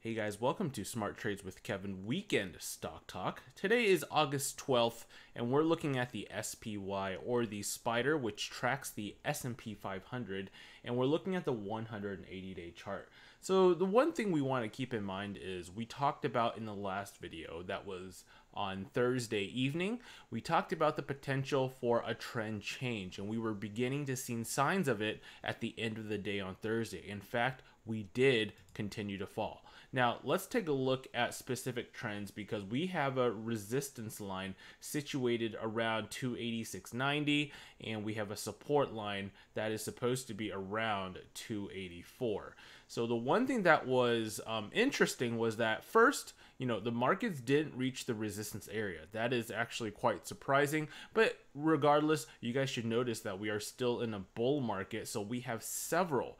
Hey guys, welcome to Smart Trades with Kevin Weekend Stock Talk. Today is August 12th, and we're looking at the SPY, or the Spider, which tracks the S&P 500, and we're looking at the 180-day chart. So the one thing we want to keep in mind is we talked about in the last video that was on Thursday evening, we talked about the potential for a trend change, and we were beginning to see signs of it at the end of the day on Thursday. In fact, we did continue to fall. Now, let's take a look at specific trends because we have a resistance line situated around 286.90 and we have a support line that is supposed to be around 284. So the one thing that was interesting was that first, the markets didn't reach the resistance area. That is actually quite surprising, but regardless, you guys should notice that we are still in a bull market, so we have several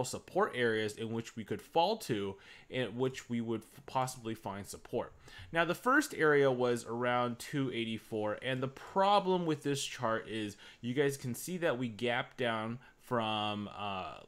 support areas in which we could fall to, in which we would possibly find support. Now, the first area was around 284, and the problem with this chart is you guys can see that we gapped down from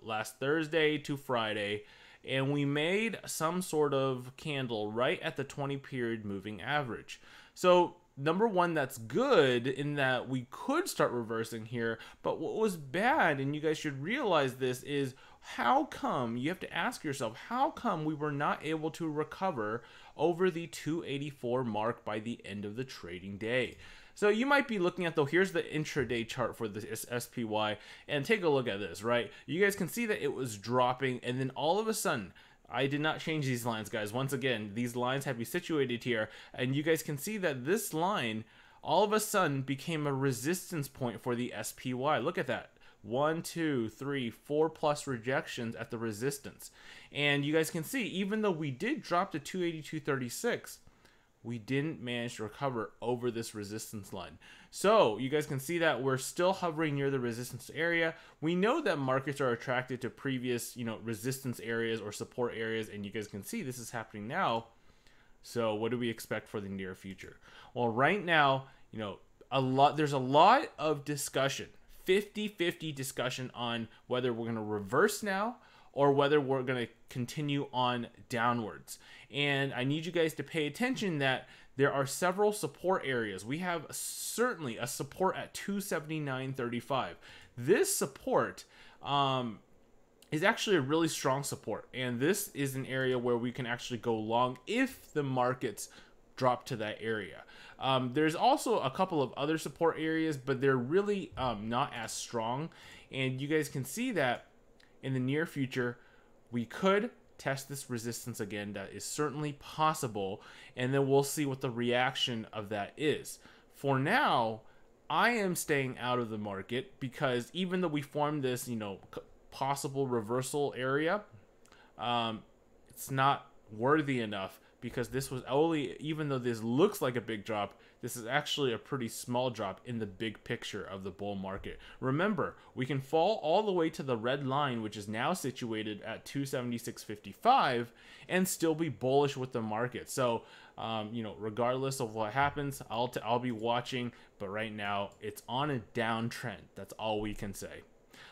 last Thursday to Friday, and we made some sort of candle right at the 20 period moving average. So number one, that's good in that we could start reversing here, but what was bad, and you guys should realize this, is how come, you have to ask yourself, how come we were not able to recover over the 284 mark by the end of the trading day? So you might be looking at, here's the intraday chart for the SPY, and take a look at this, right? You guys can see that it was dropping, and then all of a sudden, I did not change these lines, guys. Once again, these lines have been situated here, and you guys can see that this line all of a sudden became a resistance point for the SPY. Look at that. 1, 2, 3, 4 plus rejections at the resistance. And you guys can see, even though we did drop to 282.36, we didn't manage to recover over this resistance line. So you guys can see that we're still hovering near the resistance area. We know that markets are attracted to previous, resistance areas or support areas, and you guys can see this is happening now. So what do we expect for the near future? Well, right now, there's a lot of discussion, 50-50 discussion on whether we're going to reverse now or whether we're going to continue on downwards. And I need you guys to pay attention that there are several support areas. We have certainly a support at 279.35. This support is actually a really strong support, and this is an area where we can actually go long if the markets drop to that area. There's also a couple of other support areas, but they're really not as strong, and you guys can see that in the near future we could test this resistance again. That is certainly possible, and then we'll see what the reaction of that is. For now, I am staying out of the market because even though we formed this possible reversal area, it's not worthy enough, because this was only, even though this looks like a big drop, this is actually a pretty small drop in the big picture of the bull market. Remember, we can fall all the way to the red line, which is now situated at 276.55, and still be bullish with the market. So, regardless of what happens, I'll be watching, but right now it's on a downtrend. That's all we can say.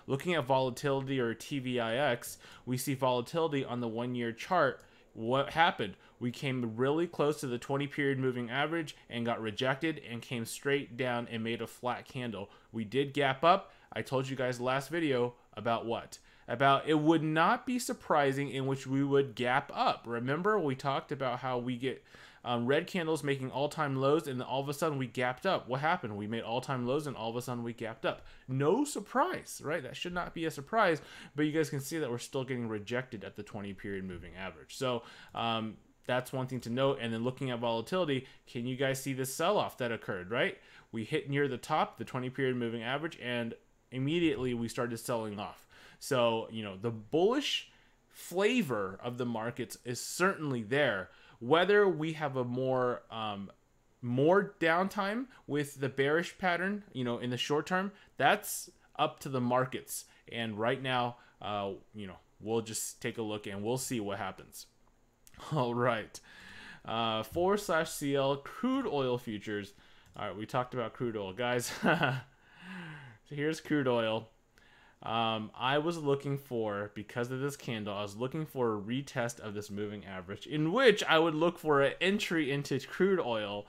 Looking at volatility, or TVIX, we see volatility on the 1-year chart. What happened? We came really close to the 20 period moving average and got rejected and came straight down and made a flat candle. We did gap up. I told you guys last video about what? About it would not be surprising in which we would gap up. Remember, we talked about how we get red candles making all-time lows, and then all of a sudden we gapped up. What happened? We made all-time lows, and all of a sudden we gapped up. No surprise, right? That should not be a surprise, but you guys can see that we're still getting rejected at the 20 period moving average. So that's one thing to note. And then looking at volatility, can you guys see the sell-off that occurred, right? We hit near the top, the 20 period moving average, and immediately we started selling off. So, the bullish flavor of the markets is certainly there. Whether we have a more downtime with the bearish pattern, in the short term, that's up to the markets. And right now, we'll just take a look and we'll see what happens. All right. /CL crude oil futures. All right, we talked about crude oil, guys. So here's crude oil. I was looking for, because of this candle, I was looking for a retest of this moving average, in which I would look for an entry into crude oil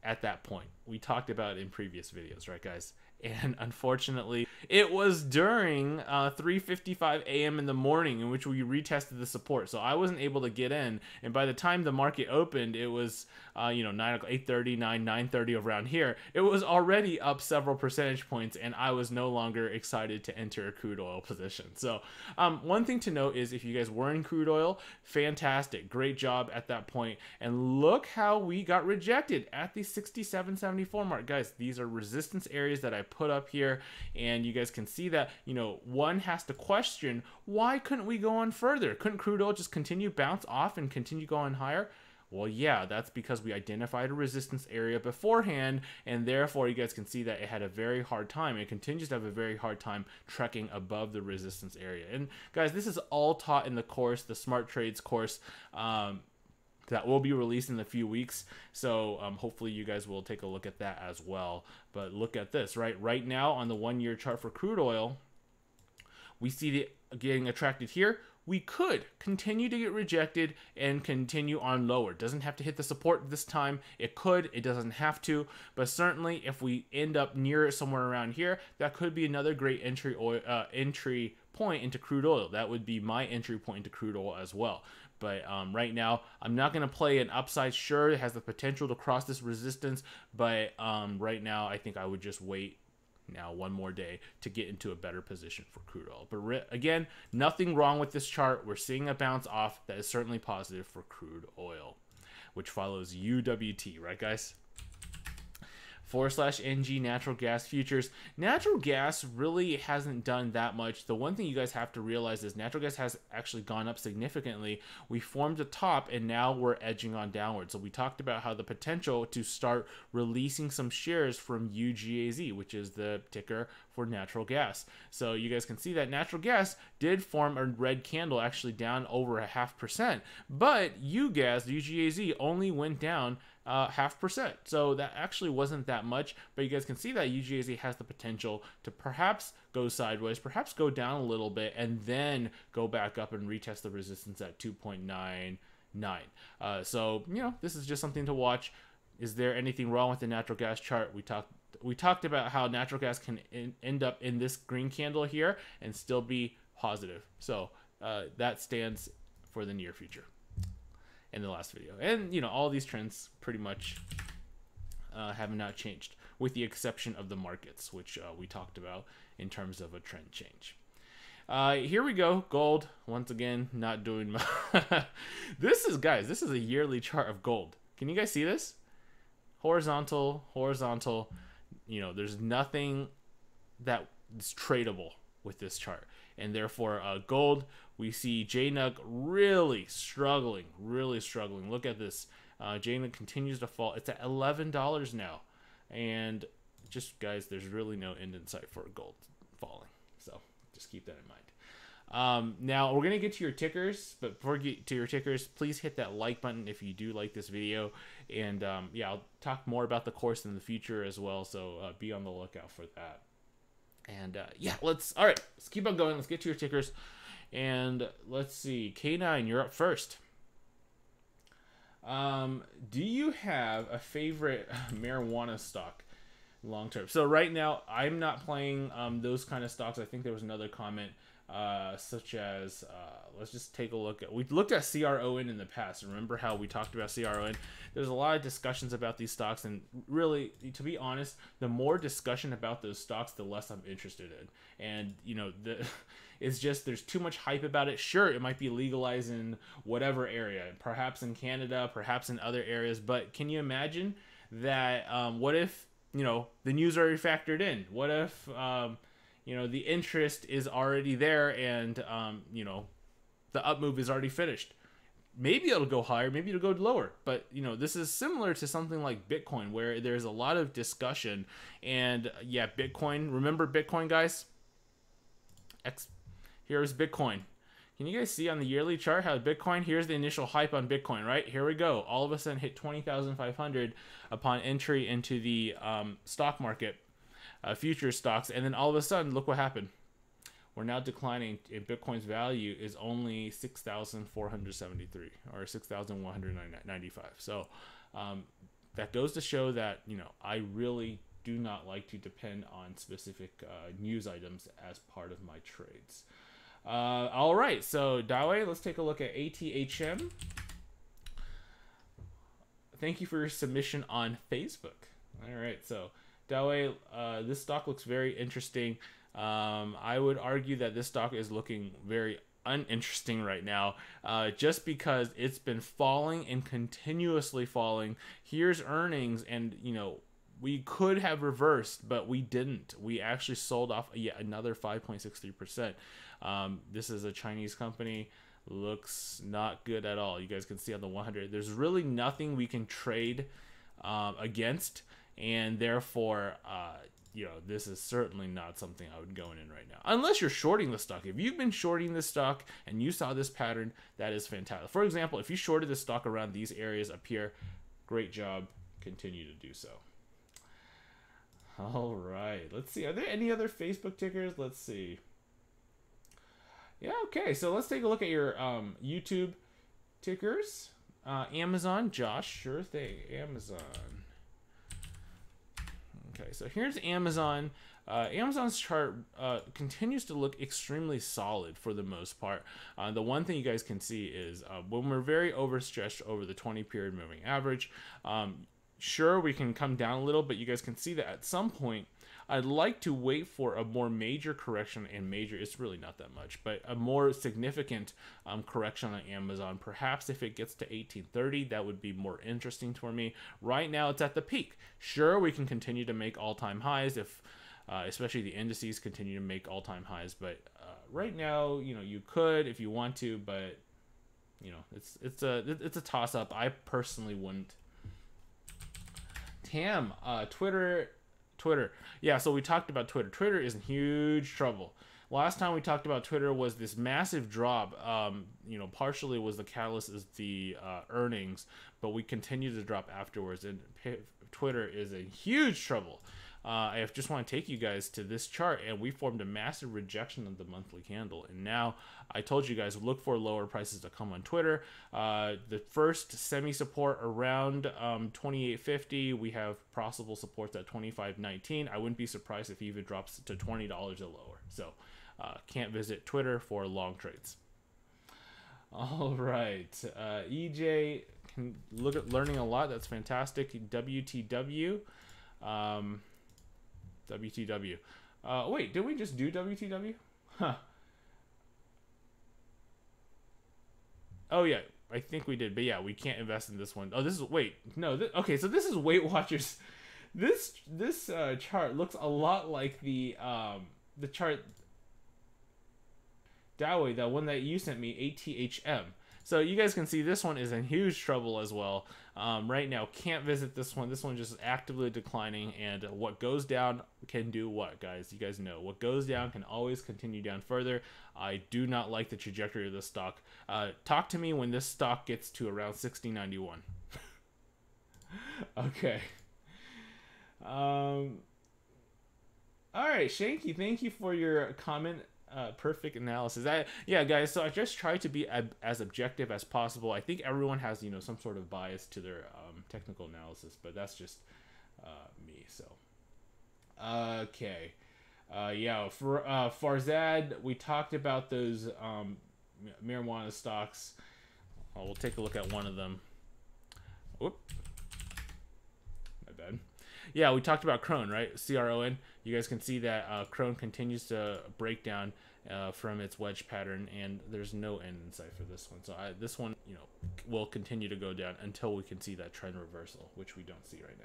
at that point. We talked about it in previous videos, right, guys? And unfortunately, it was during 3:55 a.m. in the morning in which we retested the support. So I wasn't able to get in. And by the time the market opened, it was, 8:30, 9:30 around here. It was already up several percentage points, and I was no longer excited to enter a crude oil position. So one thing to note is if you guys were in crude oil, fantastic. Great job at that point. And look how we got rejected at the 67.74 mark. Guys, these are resistance areas that I put up here, and you guys can see that, one has to question, why couldn't we go on further? Couldn't crude oil just continue bounce off and continue going higher? Well, yeah, that's because we identified a resistance area beforehand, and therefore you guys can see that it had a very hard time. It continues to have a very hard time trekking above the resistance area. And guys, this is all taught in the course, the Smart Trades course, that will be released in a few weeks. So hopefully you guys will take a look at that as well. But look at this, right now on the 1-year chart for crude oil, we see it getting attracted here. We could continue to get rejected and continue on lower. Doesn't have to hit the support this time. It could, it doesn't have to, but certainly if we end up near somewhere around here, that could be another great entry point into crude oil. That would be my entry point into crude oil as well. But right now, I'm not going to play an upside. Sure, it has the potential to cross this resistance, but right now, I think I would just wait now one more day to get into a better position for crude oil. But again, nothing wrong with this chart. We're seeing a bounce off that is certainly positive for crude oil, which follows UWT, right, guys? /NG natural gas futures. Natural gas really hasn't done that much. The one thing you guys have to realize is natural gas has actually gone up significantly. We formed a top and now we're edging on downward. So we talked about how the potential to start releasing some shares from UGAZ, which is the ticker for natural gas. So you guys can see that natural gas did form a red candle, actually down over 0.5%, but UGAZ only went down 0.5%. So that actually wasn't that much, but you guys can see that UGAZ has the potential to perhaps go sideways, perhaps go down a little bit, and then go back up and retest the resistance at 2.99. So, this is just something to watch. Is there anything wrong with the natural gas chart? We talked about how natural gas can end up in this green candle here and still be positive. So that stands for the near future in the last video. And, all these trends pretty much have not changed, with the exception of the markets, which we talked about in terms of a trend change. Here we go. Gold, once again, not doing much. This is a yearly chart of gold. Can you guys see this? Horizontal. There's nothing that is tradable with this chart. And therefore, gold, we see JNUG really struggling. Look at this. JNUG continues to fall. It's at $11 now. And just, guys, there's really no end in sight for gold falling. So just keep that in mind. Now, we're going to get to your tickers. But before we get to your tickers, please hit that like button if you do like this video. And, I'll talk more about the course in the future as well. So be on the lookout for that. And let's keep on going. Let's get to your tickers. And let's see, K9, you're up first. Do you have a favorite marijuana stock long term? So right now, I'm not playing those kind of stocks. I think there was another comment such as, let's just take a look at, we looked at CRON in the past. Remember how we talked about CRON? There's a lot of discussions about these stocks, and really, to be honest, the more discussion about those stocks, the less I'm interested in. And, it's just, there's too much hype about it. Sure, it might be legalized in whatever area, perhaps in Canada, perhaps in other areas, but can you imagine that, what if, the news already factored in? What if, the interest is already there and, the up move is already finished? Maybe it'll go higher, maybe it'll go lower. But, this is similar to something like Bitcoin, where there's a lot of discussion. And, Bitcoin, remember Bitcoin, guys? Here's Bitcoin. Can you guys see on the yearly chart how Bitcoin, here's the initial hype on Bitcoin, right? Here we go. All of a sudden hit 20,500 upon entry into the stock market. future stocks, and then all of a sudden, look what happened. We're now declining, and Bitcoin's value is only 6,473 or 6,195. So that goes to show that, you know, I really do not like to depend on specific news items as part of my trades. All right, so Dawei, let's take a look at ATHM. Thank you for your submission on Facebook. All right, so Dawei, this stock looks very interesting. I would argue that this stock is looking very uninteresting right now, just because it's been falling and continuously falling. Here's earnings, and you know, we could have reversed, but we didn't. We actually sold off yet another 5.63%. This is a Chinese company. Looks not good at all. You guys can see on the 100, there's really nothing we can trade against, and therefore, you know, this is certainly not something I would go in right now, unless you're shorting the stock. If you've been shorting this stock and you saw this pattern, that is fantastic. For example, if you shorted the stock around these areas up here, great job. Continue to do so. All right, let's see. Are there any other Facebook tickers? Let's see. Yeah, okay. So let's take a look at your YouTube tickers. Amazon, Josh, sure thing. Amazon. Okay, so here's Amazon. Amazon's chart continues to look extremely solid for the most part. The one thing you guys can see is when we're very overstretched over the 20-period moving average, sure, we can come down a little, but you guys can see that at some point, I'd like to wait for a more major correction, and major, it's really not that much, but a more significant correction on Amazon. Perhaps if it gets to 1830, that would be more interesting for me. Right now, it's at the peak. Sure, we can continue to make all-time highs if, especially the indices continue to make all-time highs, but right now, you know, you could if you want to, but you know, it's a toss-up. I personally wouldn't. Tam, Twitter. Yeah, so we talked about Twitter. Twitter is in huge trouble. Last time we talked about Twitter was this massive drop. You know, partially was the catalyst is the earnings, but we continue to drop afterwards, and Twitter is in huge trouble. I just want to take you guys to this chart, and we formed a massive rejection of the monthly candle, and now I told you guys look for lower prices to come on Twitter. The first semi-support around 28.50. We have possible supports at 25.19. I wouldn't be surprised if it even drops to $20 or lower. So can't visit Twitter for long trades. All right, EJ can look at learning a lot. That's fantastic. WTW. WTW. Wait, did we just do WTW? Huh. Oh, yeah. I think we did. But, yeah, we can't invest in this one. Oh, this is... Wait. No. Okay, so this is Weight Watchers. This chart looks a lot like the chart... Dawei, the one that you sent me, ATHM. So you guys can see this one is in huge trouble as well. Right now, can't visit this one. This one just actively declining, and what goes down can do what, guys? You guys know. What goes down can always continue down further. I do not like the trajectory of this stock. Talk to me when this stock gets to around 16.91. Okay. All right, Shanky, thank you for your comment. Perfect analysis. Yeah, guys, so I just try to be as objective as possible. I think everyone has, you know, some sort of bias to their technical analysis, but that's just me. So okay, yeah, for Farzad, we talked about those marijuana stocks. We'll take a look at one of them. Whoop, my bad. Yeah, we talked about CRON, right? CRON. You guys can see that CRON continues to break down from its wedge pattern, and there's no end in sight for this one. So this one, you know, will continue to go down until we can see that trend reversal, which we don't see right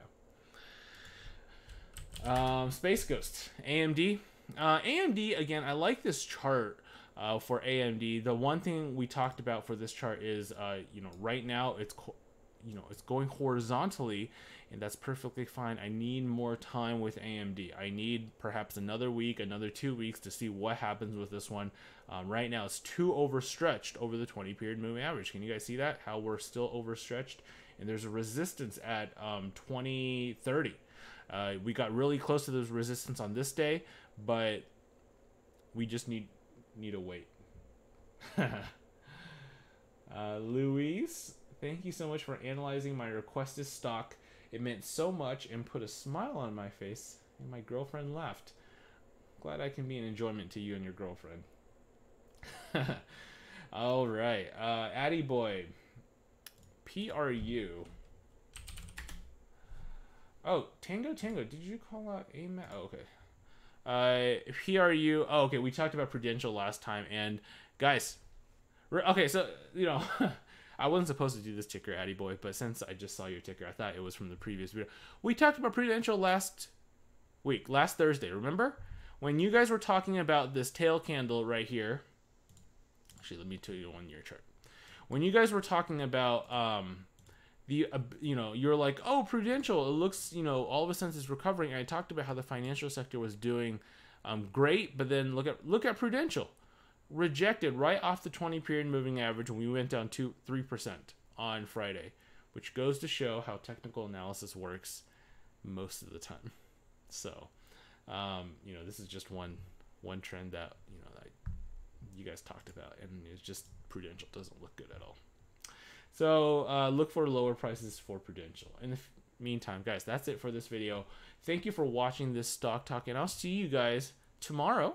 now. Space Ghost, AMD. AMD, again, I like this chart for AMD. The one thing we talked about for this chart is, you know, right now it's going horizontally, and that's perfectly fine. I need more time with AMD. I need perhaps another week, another 2 weeks to see what happens with this one. Right now, it's too overstretched over the 20-period moving average. Can you guys see that? How we're still overstretched? And there's a resistance at 2030. We got really close to those resistance on this day, but we just need to wait. Luis, thank you so much for analyzing my requested stock. It meant so much and put a smile on my face, and my girlfriend laughed. Glad I can be an enjoyment to you and your girlfriend. All right, Addy Boy, PRU. Oh, Tango, did you call out AMA? Oh, okay. PRU. Oh, okay. We talked about Prudential last time, and guys, okay. So I wasn't supposed to do this ticker, Addy Boy, but since I just saw your ticker, I thought it was from the previous video. We talked about Prudential last Thursday. Remember when you guys were talking about this tail candle right here? Actually, let me tell you a 1-year chart. When you guys were talking about you're like, oh, Prudential, it looks, all of a sudden it's recovering. And I talked about how the financial sector was doing great, but then look at Prudential, rejected right off the 20-period moving average, and we went down 3% on Friday, which goes to show how technical analysis works most of the time. So, this is just one trend that that you guys talked about, and it's just Prudential doesn't look good at all. So look for lower prices for Prudential. In the meantime, guys, that's it for this video. Thank you for watching this stock talk, and I'll see you guys tomorrow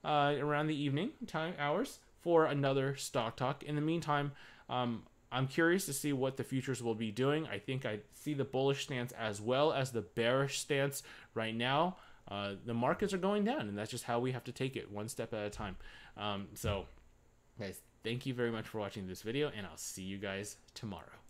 around the evening hours for another stock talk. In the meantime, I'm curious to see what the futures will be doing. I think I see the bullish stance as well as the bearish stance right now. The markets are going down, and that's just how we have to take it one step at a time. So, guys, thank you very much for watching this video, and I'll see you guys tomorrow.